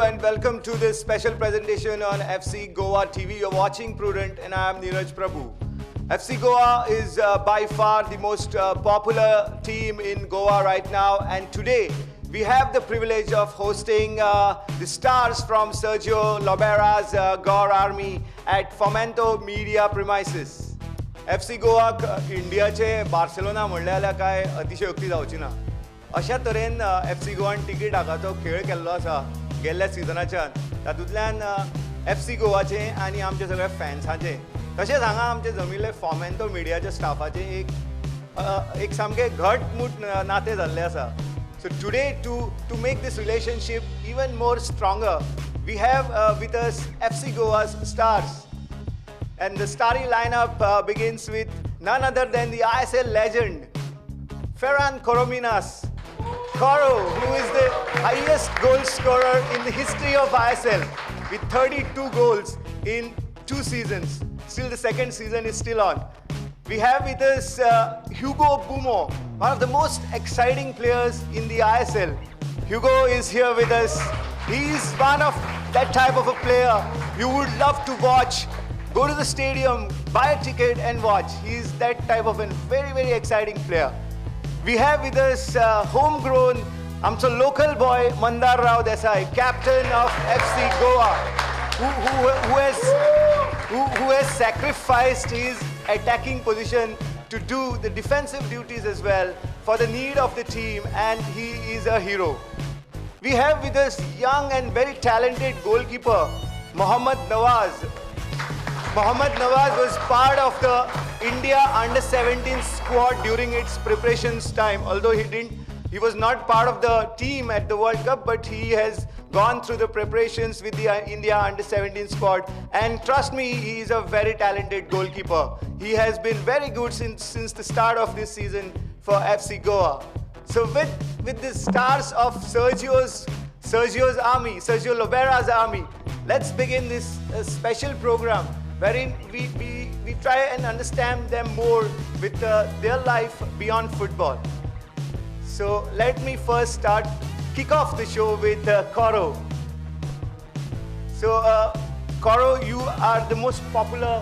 and welcome to this special presentation on FC Goa TV. You're watching Prudent and I am Neeraj Prabhu. FC Goa is by far the most popular team in Goa right now, and today we have the privilege of hosting the stars from Sergio Lobera's Goa Army at Fomento Media premises. FC Goa इंडियाचे Barcelona म्हणले जाल्यार काय अतिशयोक्ती जावची ना. अशा तरेन FC गोवान टिकेट आघातो खेळ केल्लो आसा गेल्ल्या सिजनाच्यान. तातूंतल्यान FC गोवाचे आनी आमचे सगळ्या फॅन्सांचे तशेंच हांगा आमचे जमिल्ले फॉमेंटो मिडियाच्या स्टाफाचे एक सामके घटमूट नाते जाल्ले आसा. So today to make this relationship even more stronger, we have with us FC Goa's stars. And the starry lineup begins with none other than the ISL legend, Ferran Corominas. Coro, who is the highest goal scorer in the history of ISL with 32 goals in 2 seasons. Still the second season is still on. We have with us Hugo Puma, one of the most exciting players in the ISL. Hugo is here with us. He is one of that type of a player you would love to watch. Go to the stadium, buy a ticket and watch. He is that type of a very, very exciting player. We have with us homegrown, amcho local boy, Mandar Rao Desai, captain of FC Goa, who has sacrificed his attacking position to do the defensive duties as well for the need of the team, and he is a hero. We have with us young and very talented goalkeeper, Mohammed Nawaz. Mohammed Nawaz was part of the India under-17 squad during its preparations time. Although he was not part of the team at the World Cup, but he has gone through the preparations with the India under-17 squad. And trust me, he is a very talented goalkeeper. He has been very good since the start of this season for FC Goa. So with the stars of Sergio's army, Sergio Lobera's army, let's begin this special program wherein we try and understand them more with their life beyond football. So let me first kick off the show with Coro. So Coro, you are the most popular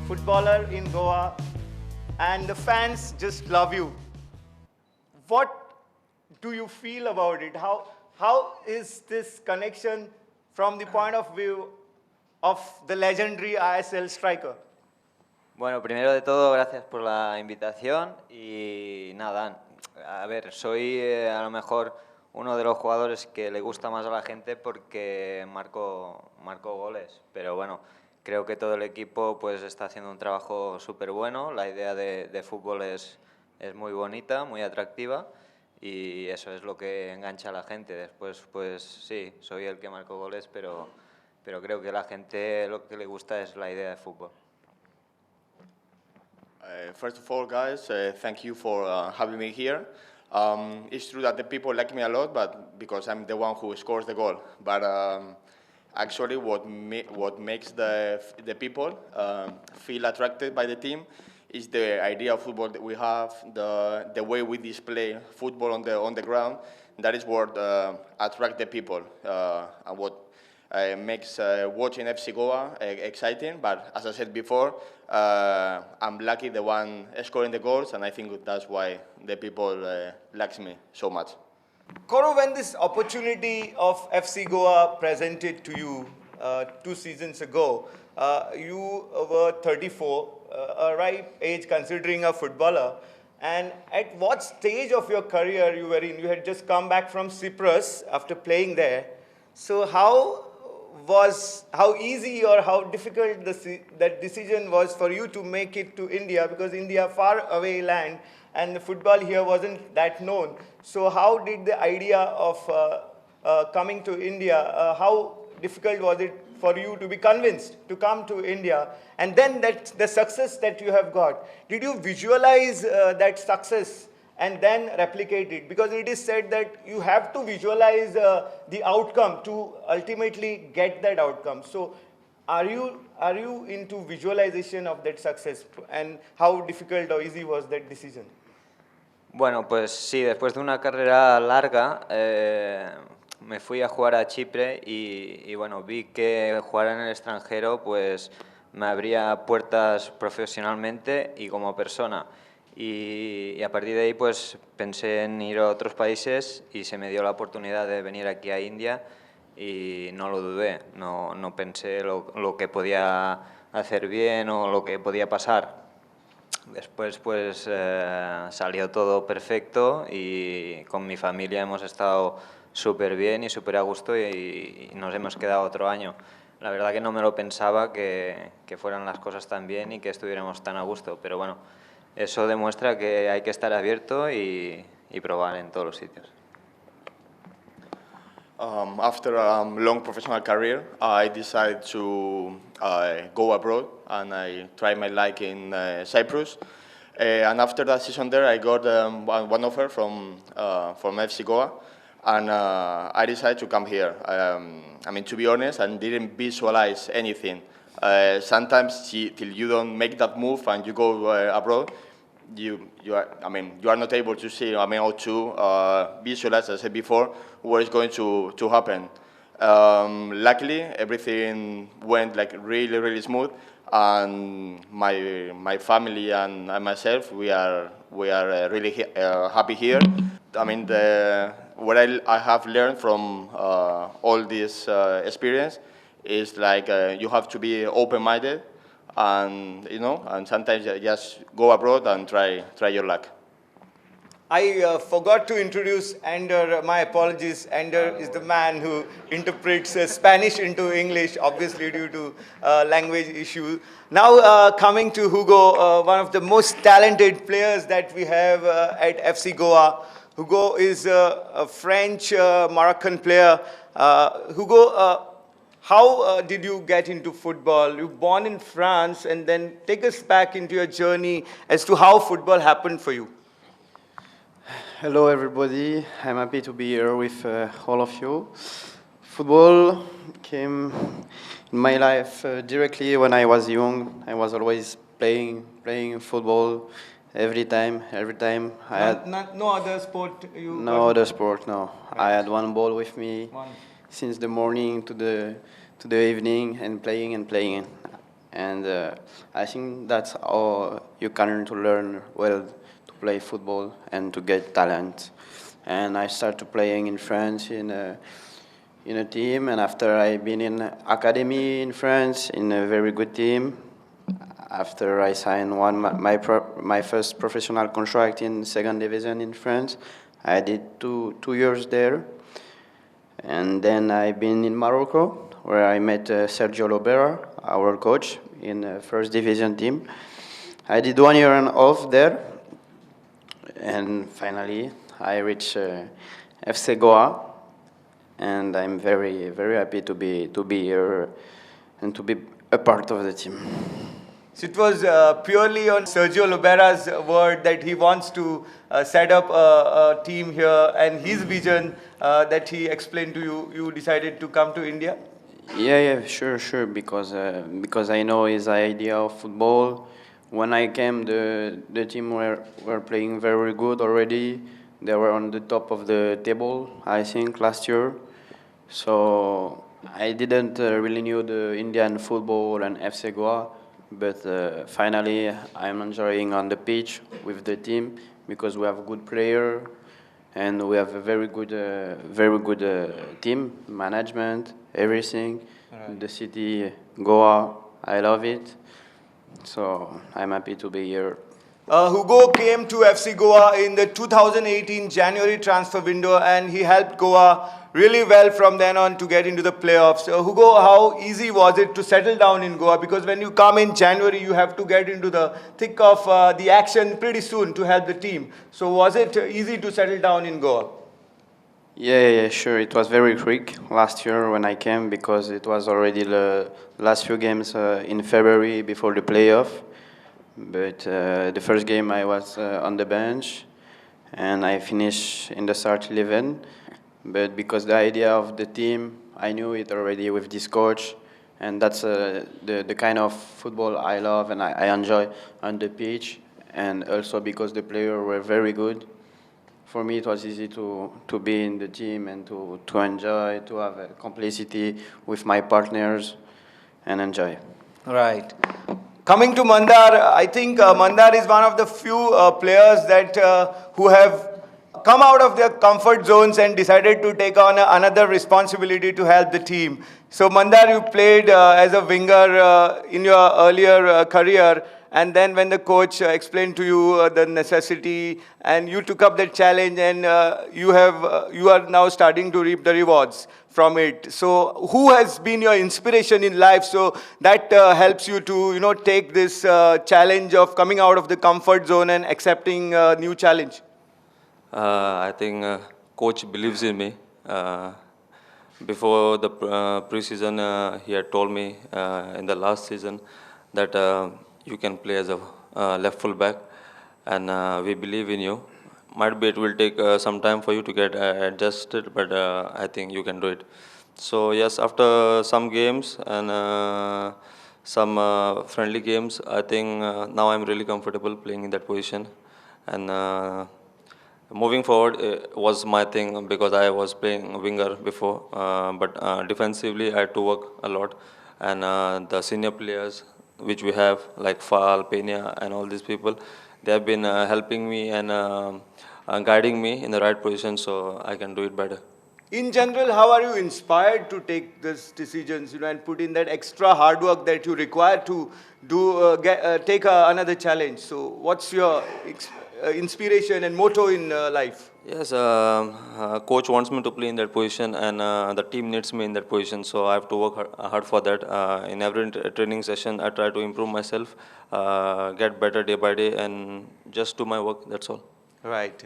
footballer in Goa and the fans just love you. What do you feel about it? How is this connection from the point of view of the legendary ISL striker? Bueno, primero de todo, gracias por la invitación y nada, a ver, soy a lo mejor uno de los jugadores que le gusta más a la gente porque marco goles, pero bueno, creo que todo el equipo pues está haciendo un trabajo súper bueno, la idea de fútbol es muy bonita, muy atractiva y eso es lo que engancha a la gente. Después pues sí, soy el que marco goles, pero creo que a la gente lo que le gusta es la idea de fútbol. First of all, guys, thank you for having me here. It's true that the people like me a lot, but because I'm the one who scores the goal. But actually, what makes the people feel attracted by the team is the idea of football that we have, the way we display football on the ground. That is what attracts the people and what makes watching FC Goa exciting, but as I said before, I'm lucky the one scoring the goals, and I think that's why the people likes me so much. Coro, when this opportunity of FC Goa presented to you 2 seasons ago, you were 34, a ripe age considering a footballer, and at what stage of your career you were in? You had just come back from Cyprus after playing there. So how easy or how difficult that decision was for you to make it to India, because India far away land and the football here wasn't that known. So how did the idea of coming to India, how difficult was it for you to be convinced to come to India? And then the success that you have got, did you visualize that success and then replicate it? Because it is said that you have to visualize the outcome to ultimately get that outcome. So are you into visualization of that success, and how difficult or easy was that decision? Bueno, pues sí, después de una carrera larga, me fui a jugar a Chipre y bueno, vi que jugar en el extranjero pues me abría puertas profesionalmente y como persona. Y a partir de ahí pues pensé en ir a otros países y se me dio la oportunidad de venir aquí a India y no lo dudé, no pensé lo que podía hacer bien o lo que podía pasar. Después pues salió todo perfecto y con mi familia hemos estado súper bien y súper a gusto y nos hemos quedado otro año. La verdad que no me lo pensaba que fueran las cosas tan bien y que estuviéramos tan a gusto, pero bueno, eso demuestra que hay que estar abierto y probar en todos los sitios. After a long professional career, I decided to go abroad, and I tried my luck in Cyprus. And after that season there, I got one offer from FC Goa, and I decided to come here. I mean, to be honest, I didn't visualize anything. Sometimes till you don't make that move and you go abroad, you are not able to see, or to visualize, as I said before, what is going to happen. Luckily, everything went like really smooth, and my family and myself, we are really happy here. I mean, what I have learned from all this experience is like you have to be open-minded, and sometimes just go abroad and try your luck. I forgot to introduce Ander. My apologies. Ander is the man who interprets Spanish into English, obviously due to language issue. Now coming to Hugo, one of the most talented players that we have at FC Goa. Hugo is a French Moroccan player. Hugo, how did you get into football? You were born in France, and then take us back into your journey as to how football happened for you. Hello, everybody. I'm happy to be here with all of you. Football came in my life directly when I was young. I was always playing football every time. I had No other sport you no other sport. No, I had one ball with me One. since the morning to the evening, and playing. And I think that's how you can to learn well to play football and to get talent. And I started playing in France in a team, and after I've been in academy in France in a very good team. After I signed my first professional contract in second division in France, I did two years there. And then I've been in Morocco, where I met Sergio Lobera, our coach, in the first division team. I did 1 year and a half there, and finally I reached FC Goa, and I'm very happy to be here and to be a part of the team. So it was purely on Sergio Lobera's word that he wants to set up a team here, and his vision that he explained to you. You decided to come to India. Yeah, sure. Because I know his idea of football. When I came, the team were playing very good already. They were on the top of the table, I think, last year. So I didn't really knew the Indian football and FC Goa. But finally, I'm enjoying on the pitch with the team because we have a good player and we have a very good team management, everything. Right. The city, Goa, I love it. So I'm happy to be here. Hugo came to FC Goa in the 2018 January transfer window, and he helped Goa really well from then on to get into the playoffs. Hugo, how easy was it to settle down in Goa? Because when you come in January, you have to get into the thick of the action pretty soon to help the team. So was it easy to settle down in Goa? Yeah, sure. It was very quick last year when I came because it was already the last few games in February before the playoff. But the first game I was on the bench, and I finished in the start 11. But because the idea of the team, I knew it already with this coach, and that's the kind of football I love and I enjoy on the pitch, and also because the players were very good. for me it was easy to be in the gym and to enjoy, to have a complicity with my partners and enjoy. Right. Coming to Mandar, I think Mandar is one of the few players that who have come out of their comfort zones and decided to take on another responsibility to help the team. So Mandar, you played as a winger in your earlier career, and then when the coach explained to you the necessity, and you took up that challenge, and you are now starting to reap the rewards from it. So who has been your inspiration in life so that helps you to take this challenge of coming out of the comfort zone and accepting a new challenge? I think coach believes in me. Before the pre-season, he had told me in the last season that you can play as a left full back, and we believe in you. Might be it will take some time for you to get adjusted, but I think you can do it. So yes, after some games and some friendly games, I think now I'm really comfortable playing in that position, and moving forward was my thing because I was playing winger before, but defensively I had to work a lot, and the senior players which we have like Fal, Pena and all these people, they have been helping me and guiding me in the right position so I can do it better. In general, how are you inspired to take these decisions, and put in that extra hard work that you require to take another challenge? So, what's your inspiration and motto in life? Yes, coach wants me to play in that position, and the team needs me in that position. So I have to work hard for that. In every training session, I try to improve myself, get better day by day, and just do my work. That's all. Right.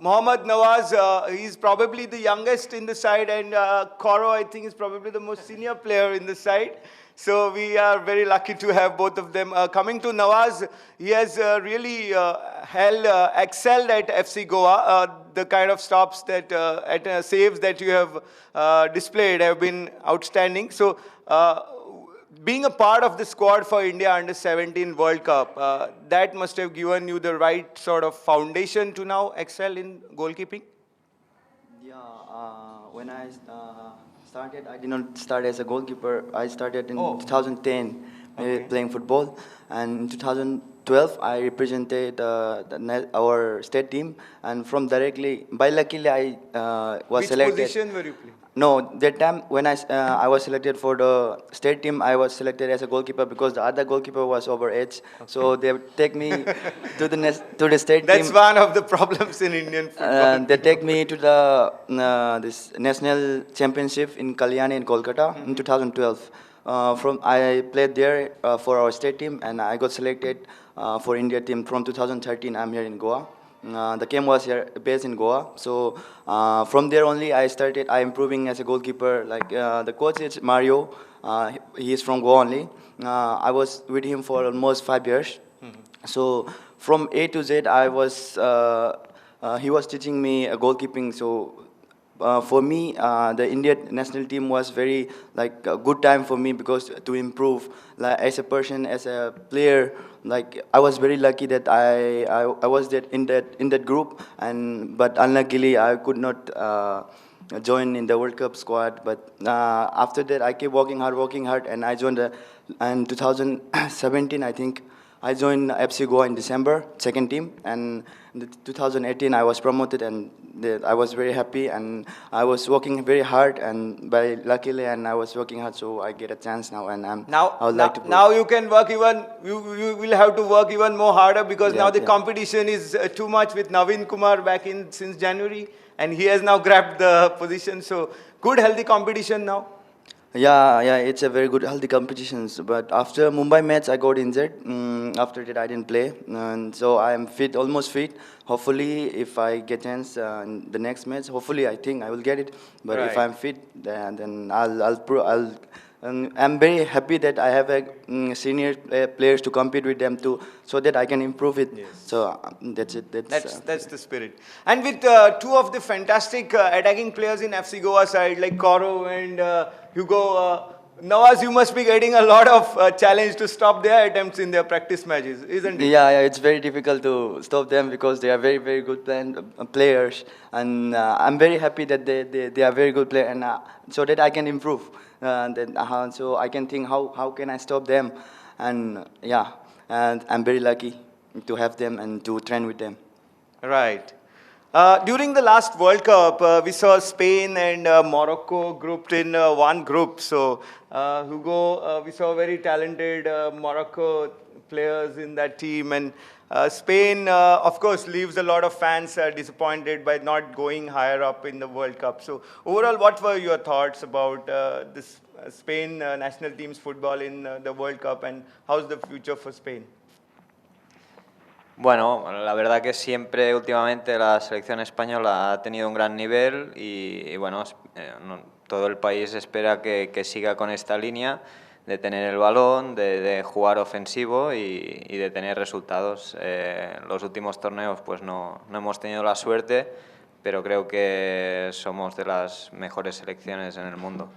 Mohammed Nawaz, he's probably the youngest in the side, and Koro, I think, is probably the most senior player in the side. So we are very lucky to have both of them. Coming to Nawaz, he has really excelled at FC Goa. The kind of stops that, saves that you have displayed have been outstanding. So being a part of the squad for India Under 17 World Cup, that must have given you the right sort of foundation to now excel in goalkeeping? Yeah, when I started, I did not start as a goalkeeper. I started in 2010 playing football, and in 2012 I represented our state team, and from directly, by luckily I was selected. Which position were you playing? No, that time when I was selected for the state team, I was selected as a goalkeeper because the other goalkeeper was over age. So they take me to the state That's team. That's one of the problems in Indian football. They take me to the this national championship in Kalyani in Kolkata in 2012. I played there for our state team, and I got selected for India team from 2013. I'm here in Goa. The game was here based in Goa, so from there only I started. I improving as a goalkeeper. Like the coach is Mario. He is from Goa only. I was with him for almost 5 years. So from A to Z, he was teaching me goalkeeping. So for me, the Indian national team was very like a good time for me because to improve like as a person, as a player. Like I was very lucky that I was in that group, but unluckily I could not join in the World Cup squad. But after that I kept working hard, and I joined in 2017 I think. I joined FC Goa in December, second team, and in 2018 I was promoted, and I was very happy, and I was working very hard, and luckily I was working hard, so I get a chance now, and I would like to. Now you can work you will have to work even more harder because now the competition is too much with Naveen Kumar back in since January, and he has now grabbed the position. So good, healthy competition now. Yeah, it's a very good, healthy competitions. But after Mumbai match, I got injured. After that, I didn't play, and so I am fit, almost fit. Hopefully, if I get chance in the next match, hopefully I think I will get it. But if I'm fit, then I'm very happy that I have senior players to compete with them too, so that I can improve it. Yes. So that's it. That's the spirit. And with two of the fantastic attacking players in FC Goa side, like Koro and Hugo Nawaz, you must be getting a lot of challenge to stop their attempts in their practice matches, isn't it? Yeah, it's very difficult to stop them because they are very, very good players, and I'm very happy that they are very good players, and so that I can improve. So I can think how can I stop them, and yeah, and I'm very lucky to have them and to train with them. Right. During the last World Cup, we saw Spain and Morocco grouped in one group. So, Hugo, we saw very talented Morocco players in that team. And Spain, of course, leaves a lot of fans disappointed by not going higher up in the World Cup. So, overall, what were your thoughts about this Spain national team's football in the World Cup, and how's the future for Spain? Bueno, la verdad que siempre últimamente la selección española ha tenido un gran nivel y bueno, todo el país espera que siga con esta línea de tener el balón, de jugar ofensivo y de tener resultados. Los últimos torneos pues no hemos tenido la suerte, pero creo que somos de las mejores selecciones en el mundo.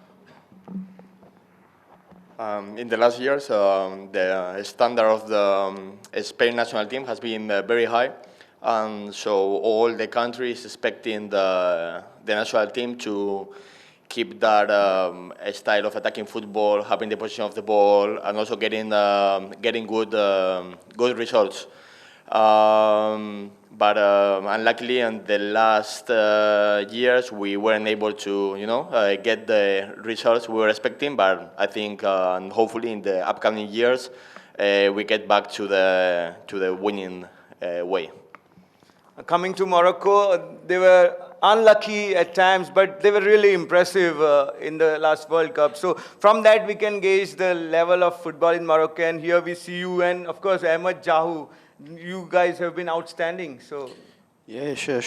In the last years, the standard of the Spain national team has been very high, so all the countries expecting the national team to keep that style of attacking football, having the position of the ball, and also getting good results. But unluckily, in the last years, we weren't able to, get the results we were expecting. But I think, hopefully, in the upcoming years, we get back to the winning way. Coming to Morocco, they were unlucky at times, but they were really impressive in the last World Cup. So from that, we can gauge the level of football in Morocco. And here we see you and, of course, Ahmed Jahu. You guys have been outstanding. So Yeah, sure.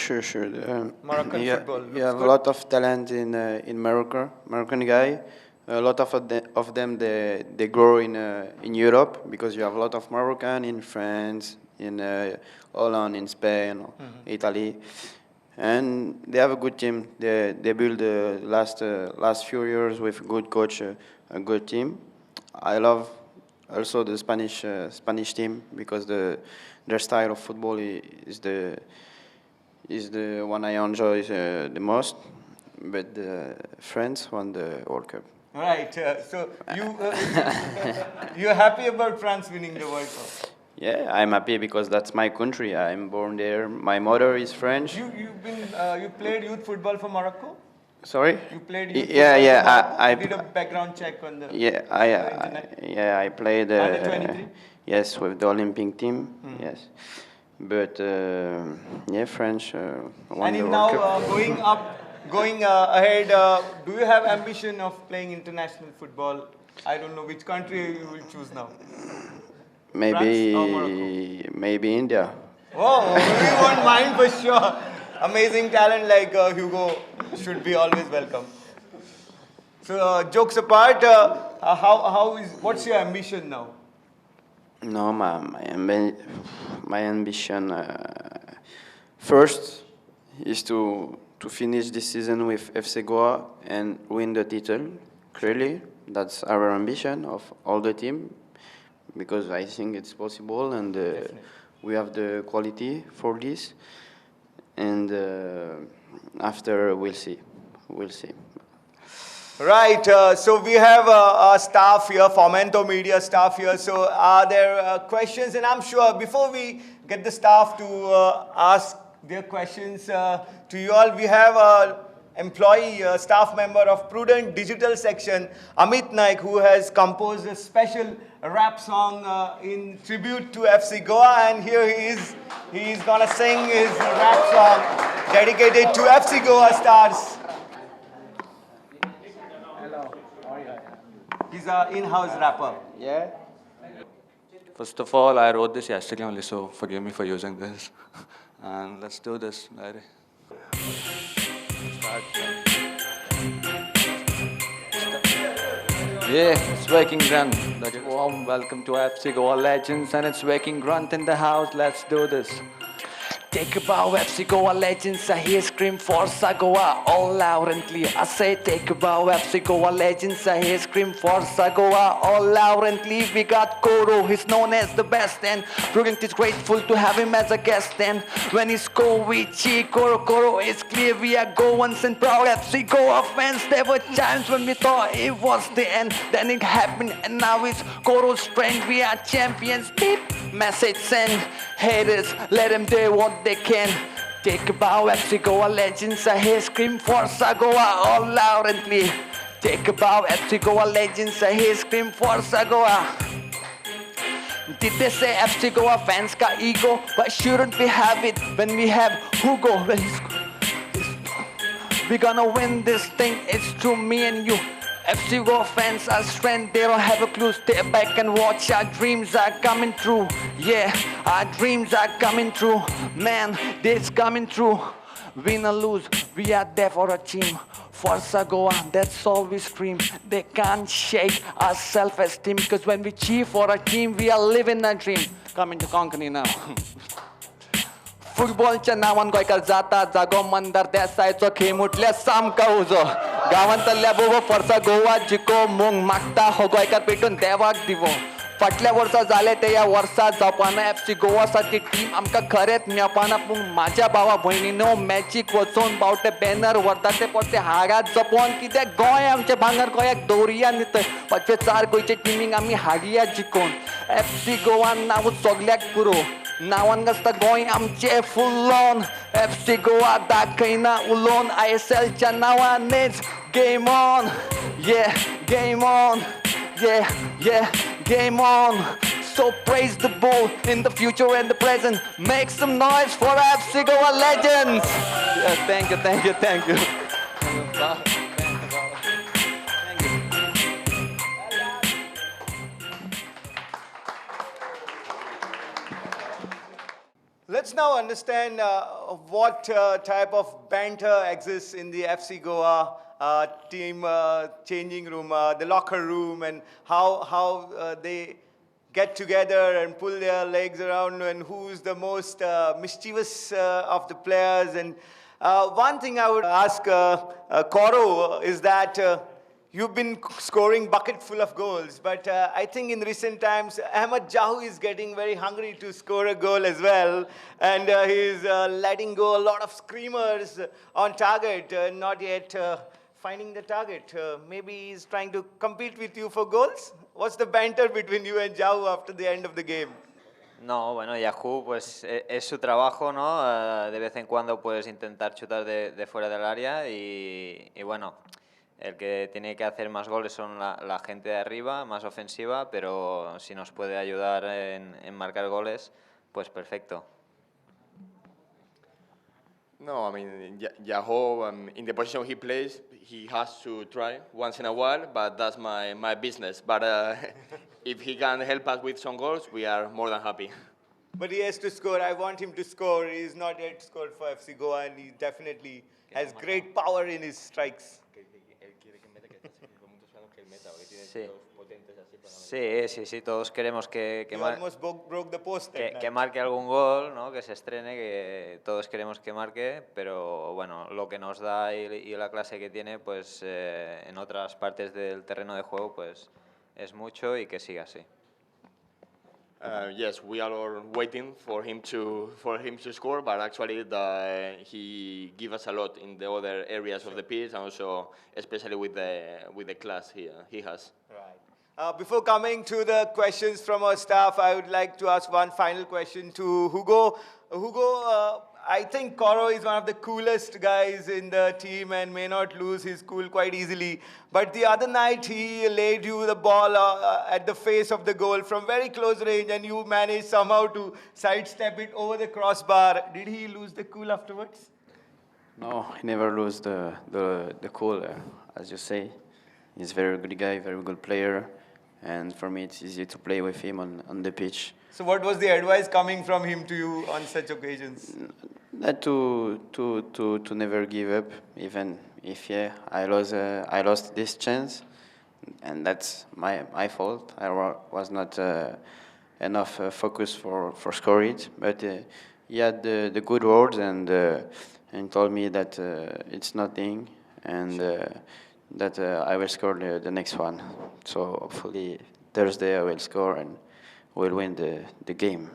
Moroccan football You have looks a lot of talent in Morocco. Moroccan guy. A lot of them they grow in Europe because you have a lot of Moroccan in France, in Holland, in Spain, Italy, and they have a good team. They build the last few years with a good coach, a good team. I love also the Spanish team because their style of football is the one I enjoy the most. But France won the World Cup. right. So you're happy about France winning the World Cup? Yeah, I'm happy because that's my country. I'm born there. My mother is French. You played youth football for Morocco? Sorry? You played youth Yeah, football yeah. for Morocco? I You did a background check on the internet? I played. Under 23? Yes, with the Olympic team. Yes, but yeah, French won And the in World now Cup. going ahead, do you have ambition of playing international football? I don't know which country you will choose now. France or Morocco? Maybe India. Oh, we won't mind for sure. Amazing talent like Hugo should be always welcome. So jokes apart, what's your ambition now? No, my ambition first is to finish this season with FC Goa and win the title. Clearly, that's our ambition of all the team because I think it's possible and we have the quality for this. And after we'll see. Right, so we have our staff here, Fomento Media staff here. So are there questions? And I'm sure before we get the staff to ask their questions to you all, we have an employee, staff member of Prudent digital section, Amit Naik, who has composed a special rap song in tribute to FC Goa. And here he is. He's going to sing his rap song dedicated to FC Goa stars. He's an in-house rapper. Yeah. First of all, I wrote this yesterday only, so forgive me for using this. And let's do this, Larry. Yeah, it's Waking Grunt. Warm welcome to FC Goa Legends, and it's Waking Grunt in the house. Let's do this. Take a bow, FC Goa legends, I hear scream Forza Goa all loud and clear. I say take a bow, FC Goa legends, I hear scream Forza Goa all loud and clear. We got Koro, he's known as the best, and Prudent is grateful to have him as a guest. And when he score, we cheer. Koro is clear, we are Goans and proud FC Goa fans. There were times when we thought it was the end, then it happened, and now it's Koro's strength. We are champions. Beep. Message send. Haters, let them do what they can. Take a bow, FC Goa legends, I hear scream Forza Goa all loud and clear. Take a bow, FC Goa legends, I hear scream Forza Goa. Did they say FC Goa fans got ego? But shouldn't we have it when we have Hugo? We're gonna win this thing, it's true, me and you. FC Goa fans are strength, they don't have a clue. Step back and watch, our dreams are coming true. Yeah, our dreams are coming true. Man, it's coming true. Win or lose, we are there for a team. Forza Goa, that's all we scream. They can't shake our self-esteem, because when we cheer for a team, we are living a dream. Coming to Konkani now. फुटबॉलच्या नावान गोंयकार जाता जागो मंदार देसायचो खेळ उठल्या सामका उजो गांवांतल्या बोबो फॉर्सा गोवा जिको मूंग मागता हो गोंयकार पेटून देवाक दिवो फाटल्या वर्सा जाले ते ह्या वर्सा जावपाना एफसी गोवा सारकी टीम आमकां खरेंच मेळपाना पूण म्हाज्या भावा भयणीनो मॅचीक वचून बावटे बॅनर व्हरता ते परते हाडात जपोवन कित्याक गोंय आमचे भांगर गोंयाक दवरिया न्ही थंय पांचवे 4 गोंयचे टिमीक आमी हाडया जिखून एफसी गोवान नांव सगल्याक पुरो नावान गाजता गोंय आमचे फुल ऑन एफसी गोवा दाखयना उलोवन आयएसएलच्या नांवानच game on game on game on. So praise the bull in the future and the present. Make some noise for FC Goa legends. Yeah, thank you. Let's now understand what type of banter exists in the FC Goa team changing room, the locker room, and how they get together and pull their legs around, and who's the most mischievous of the players. And one thing I would ask Koro is that you've been scoring bucket full of goals, but I think in recent times, Ahmed Jahu is getting very hungry to score a goal as well, and he's letting go a lot of screamers on target, not yet finding the target. Maybe he's trying to compete with you for goals? What's the banter between you and Jahu after the end of the game? No, bueno, Yahoo, pues es su trabajo, ¿no? De vez en cuando puedes intentar chutar de fuera del área y bueno, el que tiene que hacer más goles son la gente de arriba, más ofensiva, pero si nos puede ayudar en marcar goles, pues perfecto. No, I mean, Yahoo, in the position he plays, he has to try once in a while, but that's my business. But if he can help us with some goals, we are more than happy. But he has to score. I want him to score. He's not yet scored for FC Goa, and he definitely has great power in his strikes. Sí, todos queremos que almost broke the post que marque algún gol, ¿no? Que se estrene, que todos queremos que marque, pero bueno, lo que nos da y la clase que tiene, pues en otras partes del terreno de juego, pues es mucho y que siga así. Yes, we are all waiting for him to score, but actually he gives us a lot in the other areas of the pitch, and also especially with the class he has. Right. Before coming to the questions from our staff, I would like to ask one final question to Hugo. Hugo, I think Koro is one of the coolest guys in the team and may not lose his cool quite easily. But the other night, he laid you the ball at the face of the goal from very close range, and you managed somehow to sidestep it over the crossbar. Did he lose the cool afterwards? No, he never lose the cool, as you say. He's a very good guy, very good player. And for me, it's easy to play with him on the pitch. So what was the advice coming from him to you on such occasions? Not to never give up, even if I lost this chance, and that's my fault. I was not enough focused for score it, but he had the good words and told me that it's nothing and that I will score the next one. So hopefully Thursday I will score and we'll win the game.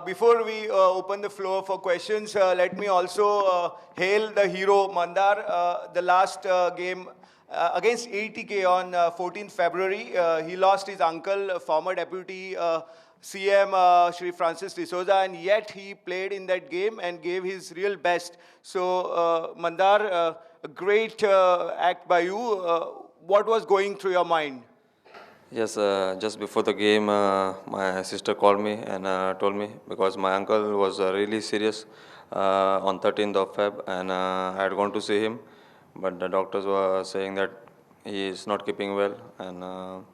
Before we open the floor for questions, let me also hail the hero Mandar. The last game against ATK on 14th February, he lost his uncle, former deputy CM Shri Francis D'Souza, and yet he played in that game and gave his real best. So Mandar, a great act by you. What was going through your mind? Yes, just before the game, my sister called me and told me because my uncle was really serious on 13th of Feb, and I had gone to see him, but the doctors were saying that he is not keeping well, and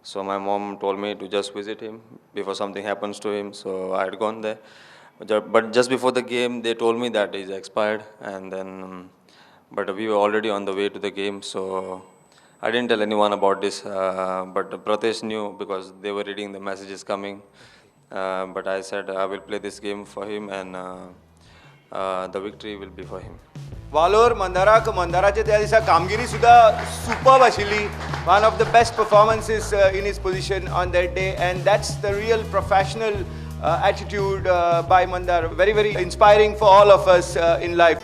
so my mom told me to just visit him before something happens to him. So I had gone there, but just before the game, they told me that he's expired, and then, but we were already on the way to the game, so I didn't tell anyone about this, but Pratesh knew because they were reading the messages coming. But I said I will play this game for him, and the victory will be for him. वालोर मंदाराचे त्या दिसा कामगिरी सुद्धा superb आशिल्ली. One of the best performances in his position on that day, and that's the real professional attitude by Mandar. Very, very inspiring for all of us in life.